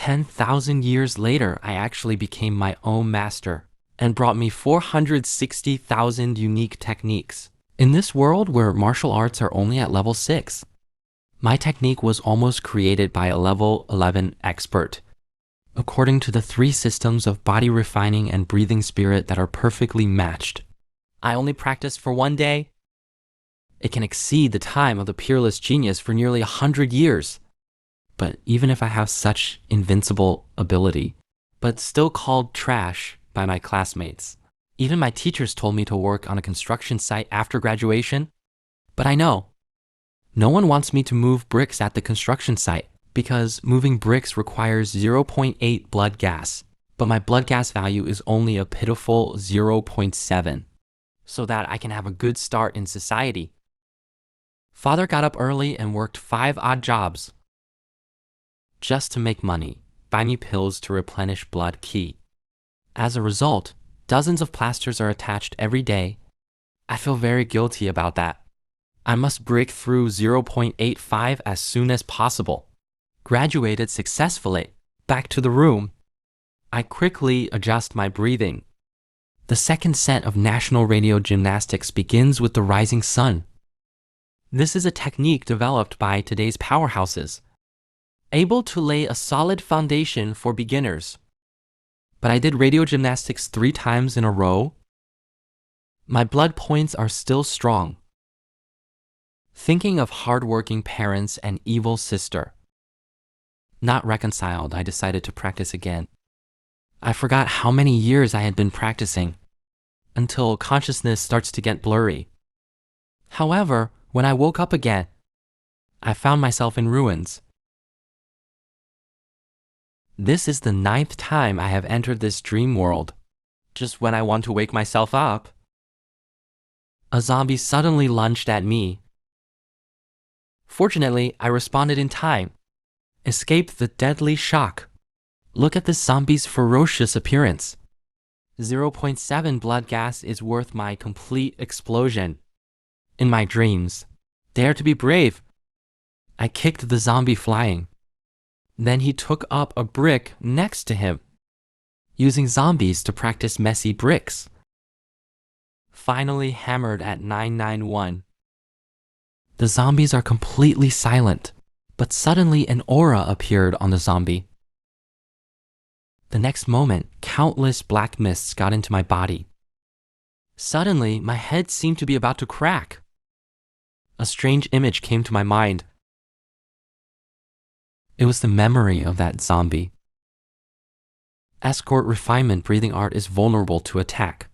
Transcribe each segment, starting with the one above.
10,000 years later, I actually became my own master and brought me 460,000 unique techniques. In this world where martial arts are only at level 6, my technique was almost created by a level 11 expert, according to the 3 systems of body refining and breathing spirit that are perfectly matched. I only practiced for 1 day. It can exceed the time of the peerless genius for nearly 100 years. But even if I have such invincible ability, but still called trash by my classmates. Even my teachers told me to work on a construction site after graduation. But I know, no one wants me to move bricks at the construction site because moving bricks requires 0.8 blood gas, but my blood gas value is only a pitiful 0.7, so that I can have a good start in society. Father got up early and worked 5 odd jobs just to make money, buy me pills to replenish blood ki. As a result, dozens of plasters are attached every day. I feel very guilty about that. I must break through 0.85 as soon as possible. Graduated successfully. Back to the room. I quickly adjust my breathing. The second set of national radio gymnastics begins with the rising sun. This is a technique developed by today's powerhouses, able to lay a solid foundation for beginners. But I did radio gymnastics 3 times in a row. My blood points are still strong. Thinking of hardworking parents and evil sister. Not reconciled, I decided to practice again. I forgot how many years I had been practicing, until consciousness starts to get blurry. However, when I woke up again, I found myself in ruins. This is the 9th time I have entered this dream world. Just when I want to wake myself up, a zombie suddenly lunged at me. Fortunately, I responded in time, escaped the deadly shock. Look at this zombie's ferocious appearance. 0.7 blood gas is worth my complete explosion. In my dreams, dare to be brave. I kicked the zombie flying. Then he took up a brick next to him, using zombies to practice messy bricks. Finally hammered at 991. The zombies are completely silent, but suddenly an aura appeared on the zombie. The next moment, countless black mists got into my body. Suddenly, my head seemed to be about to crack. A strange image came to my mind. It was the memory of that zombie. Escort refinement breathing art is vulnerable to attack.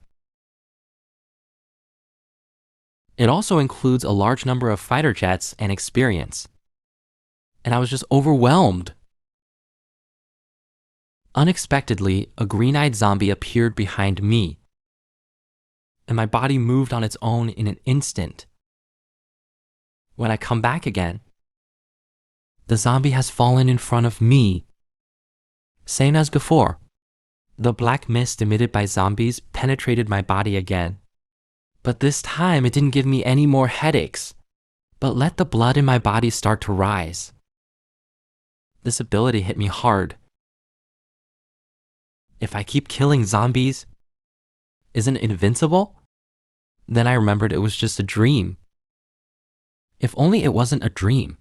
It also includes a large number of fighter jets and experience. And I was just overwhelmed. Unexpectedly, a green-eyed zombie appeared behind me, and my body moved on its own in an instant. When I come back again, the zombie has fallen in front of me. Same as before, the black mist emitted by zombies penetrated my body again. But this time it didn't give me any more headaches, but let the blood in my body start to rise. This ability hit me hard. If I keep killing zombies, isn't it invincible? Then I remembered it was just a dream. If only it wasn't a dream.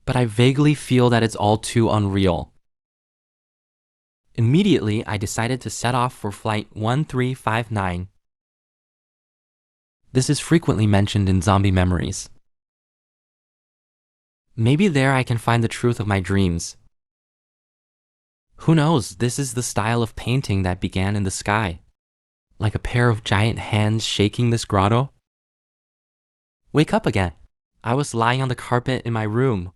But I vaguely feel that it's all too unreal. Immediately, I decided to set off for flight 1359. This is frequently mentioned in zombie memories. Maybe there I can find the truth of my dreams. Who knows, this is the style of painting that began in the sky, like a pair of giant hands shaking this grotto. Wake up again. I was lying on the carpet in my room.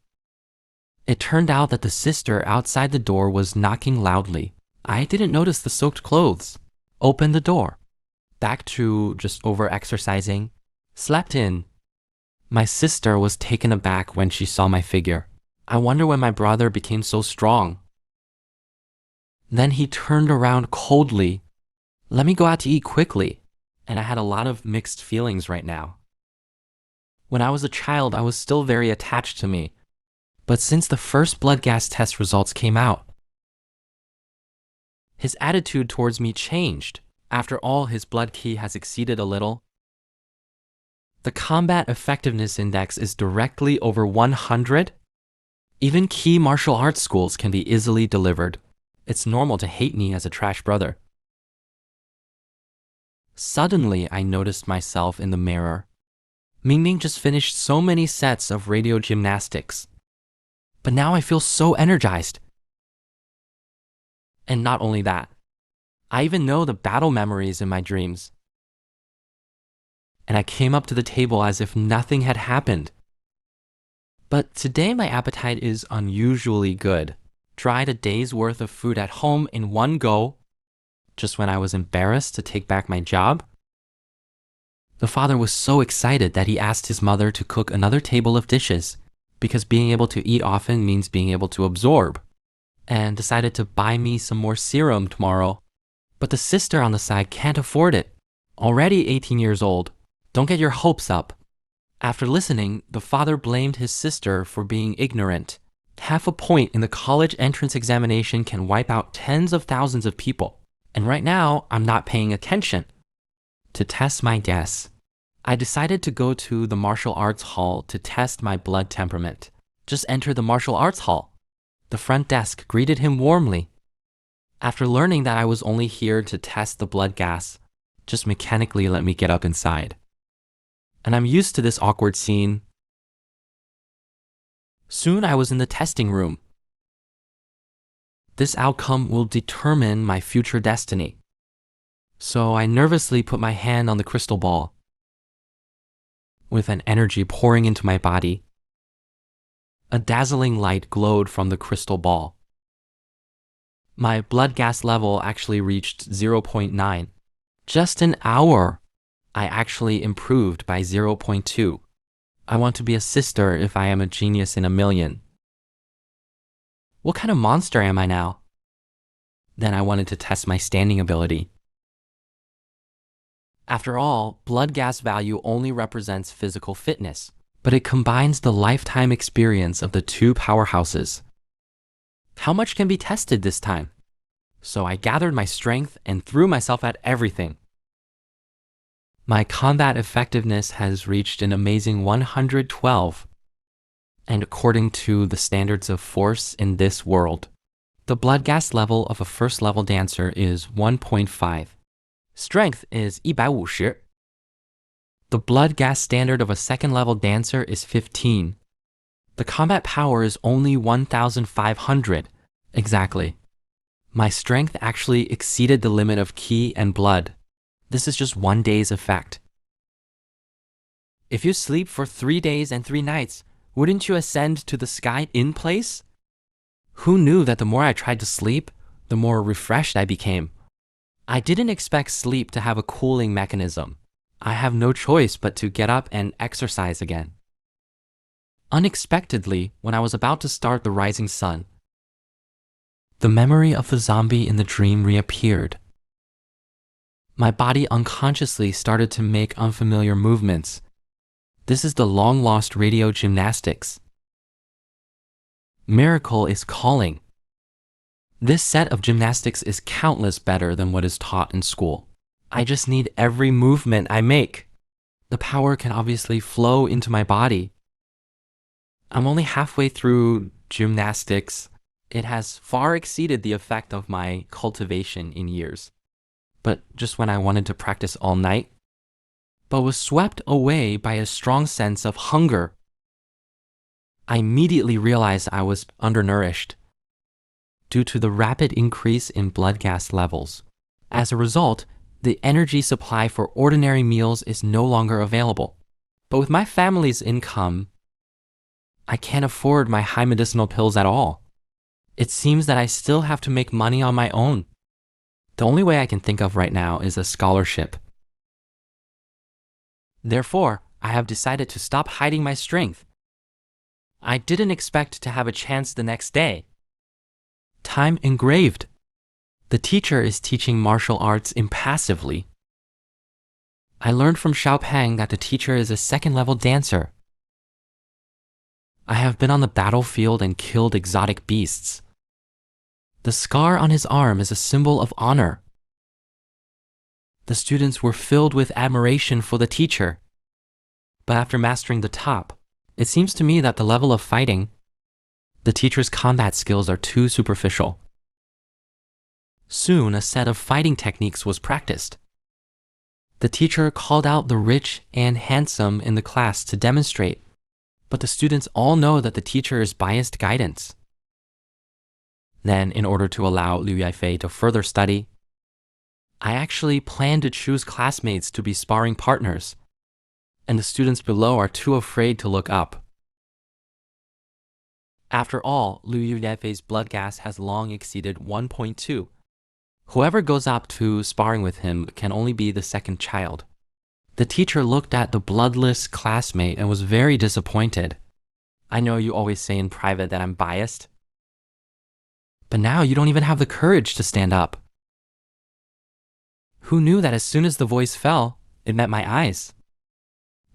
It turned out that the sister outside the door was knocking loudly. I didn't notice the soaked clothes. Opened the door. Back to just over-exercising. Slept in. My sister was taken aback when she saw my figure. I wonder when my brother became so strong. Then he turned around coldly. Let me go out to eat quickly. And I had a lot of mixed feelings right now. When I was a child, I was still very attached to me. But since the first blood gas test results came out, his attitude towards me changed. After all, his blood ki has exceeded a little. The combat effectiveness index is directly over 100. Even key martial arts schools can be easily delivered. It's normal to hate me as a trash brother. Suddenly, I noticed myself in the mirror. Mingming just finished so many sets of radio gymnastics. But now I feel so energized. And not only that, I even know the battle memories in my dreams. And I came up to the table as if nothing had happened. But today my appetite is unusually good. Tried a day's worth of food at home in one go, just when I was embarrassed to take back my job. The father was so excited that he asked his mother to cook another table of dishes, because being able to eat often means being able to absorb, and decided to buy me some more serum tomorrow. But the sister on the side can't afford it. Already 18 years old. Don't get your hopes up. After listening, the father blamed his sister for being ignorant. Half a point in the college entrance examination can wipe out tens of thousands of people. And right now, I'm not paying attention. To test my guess, I decided to go to the martial arts hall to test my blood temperament. Just enter the martial arts hall. The front desk greeted him warmly. After learning that I was only here to test the blood gas, just mechanically let me get up inside. And I'm used to this awkward scene. Soon I was in the testing room. This outcome will determine my future destiny. So I nervously put my hand on the crystal ball. With an energy pouring into my body, a dazzling light glowed from the crystal ball. My blood gas level actually reached 0.9. Just an hour, I actually improved by 0.2. I want to be a sister if I am a genius in a million. What kind of monster am I now? Then I wanted to test my standing ability. After all, blood gas value only represents physical fitness, but it combines the lifetime experience of the two powerhouses. How much can be tested this time? So I gathered my strength and threw myself at everything. My combat effectiveness has reached an amazing 112. And according to the standards of force in this world, the blood gas level of a first level dancer is 1.5. Strength is 150. The blood gas standard of a second level dancer is 15. The combat power is only 1,500. Exactly. My strength actually exceeded the limit of ki and blood. This is just one day's effect. If you sleep for 3 days and 3 nights, wouldn't you ascend to the sky in place? Who knew that the more I tried to sleep, the more refreshed I became? I didn't expect sleep to have a cooling mechanism. I have no choice but to get up and exercise again. Unexpectedly, when I was about to start the rising sun, the memory of the zombie in the dream reappeared. My body unconsciously started to make unfamiliar movements. This is the long-lost radio gymnastics. Miracle is calling. This set of gymnastics is countless better than what is taught in school. I just need every movement I make. The power can obviously flow into my body. I'm only halfway through gymnastics. It has far exceeded the effect of my cultivation in years. But just when I wanted to practice all night, but was swept away by a strong sense of hunger. I immediately realized I was undernourished due to the rapid increase in blood gas levels. As a result, the energy supply for ordinary meals is no longer available. But with my family's income, I can't afford my high medicinal pills at all. It seems that I still have to make money on my own. The only way I can think of right now is a scholarship. Therefore, I have decided to stop hiding my strength. I didn't expect to have a chance the next day. Time engraved. The teacher is teaching martial arts impassively. I learned from Xiaopeng that the teacher is a second-level dancer. I have been on the battlefield and killed exotic beasts. The scar on his arm is a symbol of honor. The students were filled with admiration for the teacher. But after mastering the top, it seems to me that the level of fighting, the teacher's combat skills are too superficial. Soon, a set of fighting techniques was practiced. The teacher called out the rich and handsome in the class to demonstrate, but the students all know that the teacher is biased guidance. Then, in order to allow Liu Yaifei to further study, I actually planned to choose classmates to be sparring partners, and the students below are too afraid to look up. After all, Liu Yaifei's blood gas has long exceeded 1.2. Whoever goes up to sparring with him can only be the second child. The teacher looked at the bloodless classmate and was very disappointed. I know you always say in private that I'm biased, but now you don't even have the courage to stand up. Who knew that as soon as the voice fell, it met my eyes?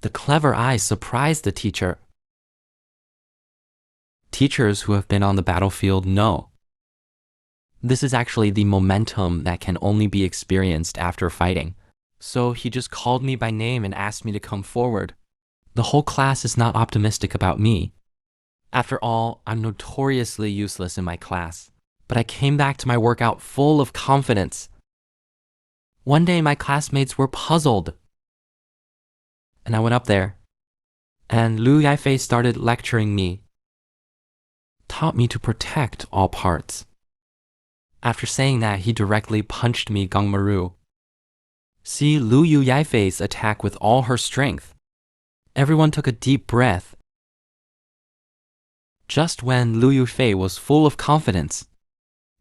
The clever eyes surprised the teacher. Teachers who have been on the battlefield know. This is actually the momentum that can only be experienced after fighting. So he just called me by name and asked me to come forward. The whole class is not optimistic about me. After all, I'm notoriously useless in my class, but I came back to my workout full of confidence. One day my classmates were puzzled, and I went up there, and Liu Yaifei started lecturing me, taught me to protect all parts. After saying that, he directly punched me gongmaru. See Liu Yaifei's attack with all her strength. Everyone took a deep breath. Just when Liu Yaifei was full of confidence,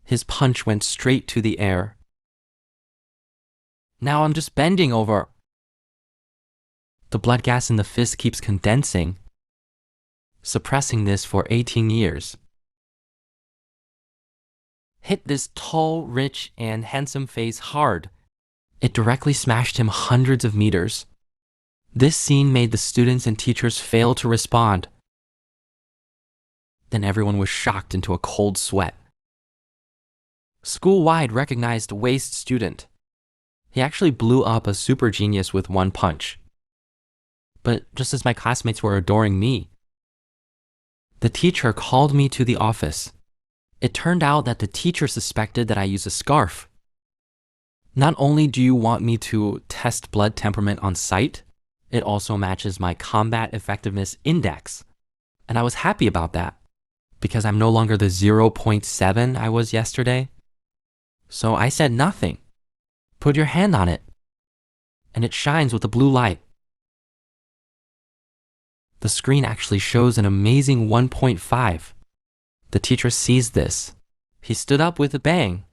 his punch went straight to the air. Now I'm just bending over. The blood gas in the fist keeps condensing, suppressing this for 18 years. Hit this tall, rich, and handsome face hard. It directly smashed him hundreds of meters. This scene made the students and teachers fail to respond. Then everyone was shocked into a cold sweat. School-wide recognized waste student. He actually blew up a super genius with one punch. But just as my classmates were adoring me, the teacher called me to the office. It turned out that the teacher suspected that I use a scarf. Not only do you want me to test blood temperament on sight, it also matches my combat effectiveness index. And I was happy about that, because I'm no longer the 0.7 I was yesterday. So I said nothing. Put your hand on it, and it shines with a blue light. The screen actually shows an amazing 1.5. The teacher sees this. He stood up with a bang.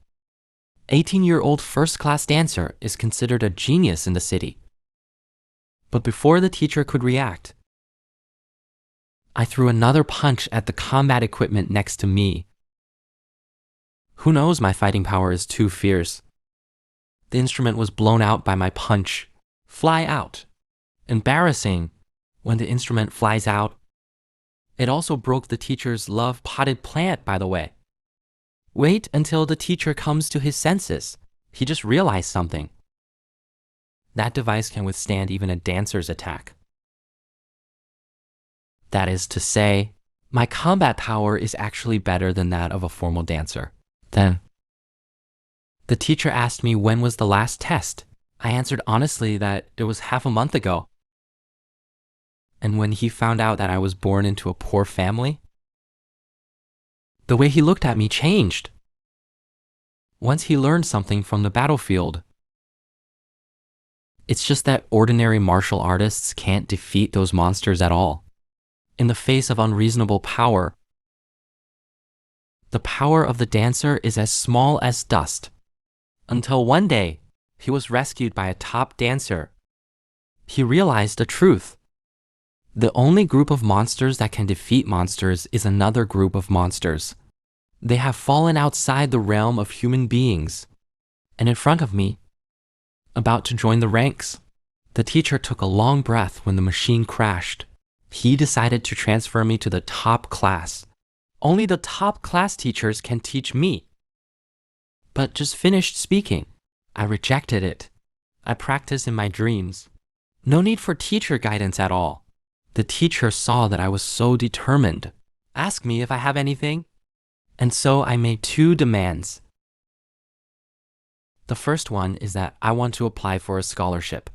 18-year-old first-class dancer is considered a genius in the city. But before the teacher could react, I threw another punch at the combat equipment next to me. Who knows, my fighting power is too fierce. The instrument was blown out by my punch. Fly out. Embarrassing when the instrument flies out. It also broke the teacher's love-potted plant, by the way. Wait until the teacher comes to his senses. He just realized something. That device can withstand even a dancer's attack. That is to say, my combat power is actually better than that of a formal dancer. Then, the teacher asked me when was the last test. I answered honestly that it was half a month ago. And when he found out that I was born into a poor family, the way he looked at me changed. Once he learned something from the battlefield, it's just that ordinary martial artists can't defeat those monsters at all. In the face of unreasonable power, the power of the dancer is as small as dust. Until one day, he was rescued by a top dancer. He realized the truth. The only group of monsters that can defeat monsters is another group of monsters. They have fallen outside the realm of human beings. And in front of me, about to join the ranks, the teacher took a long breath when the machine crashed. He decided to transfer me to the top class. Only the top class teachers can teach me. But just finished speaking. I rejected it. I practiced in my dreams. No need for teacher guidance at all. The teacher saw that I was so determined. Asked me if I have anything. And so I made 2 demands. The first one is that I want to apply for a scholarship.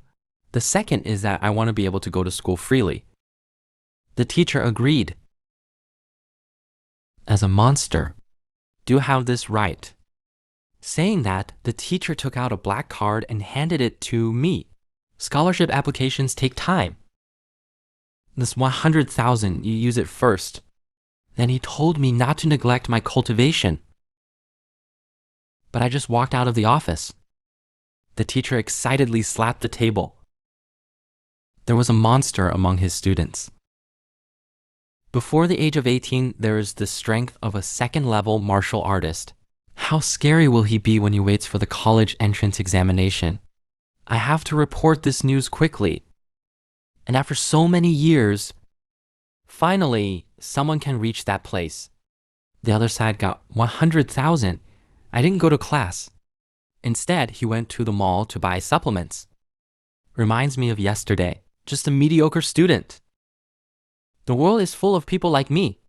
The second is that I want to be able to go to school freely. The teacher agreed. As a monster, do you have this right? Saying that, the teacher took out a black card and handed it to me. Scholarship applications take time. This 100,000, you use it first. Then he told me not to neglect my cultivation. But I just walked out of the office. The teacher excitedly slapped the table. There was a monster among his students. Before the age of 18, there is the strength of a second-level martial artist. How scary will he be when he waits for the college entrance examination? I have to report this news quickly. And after so many years, finally, someone can reach that place. The other side got 100,000. I didn't go to class. Instead, he went to the mall to buy supplements. Reminds me of yesterday, just a mediocre student. The world is full of people like me.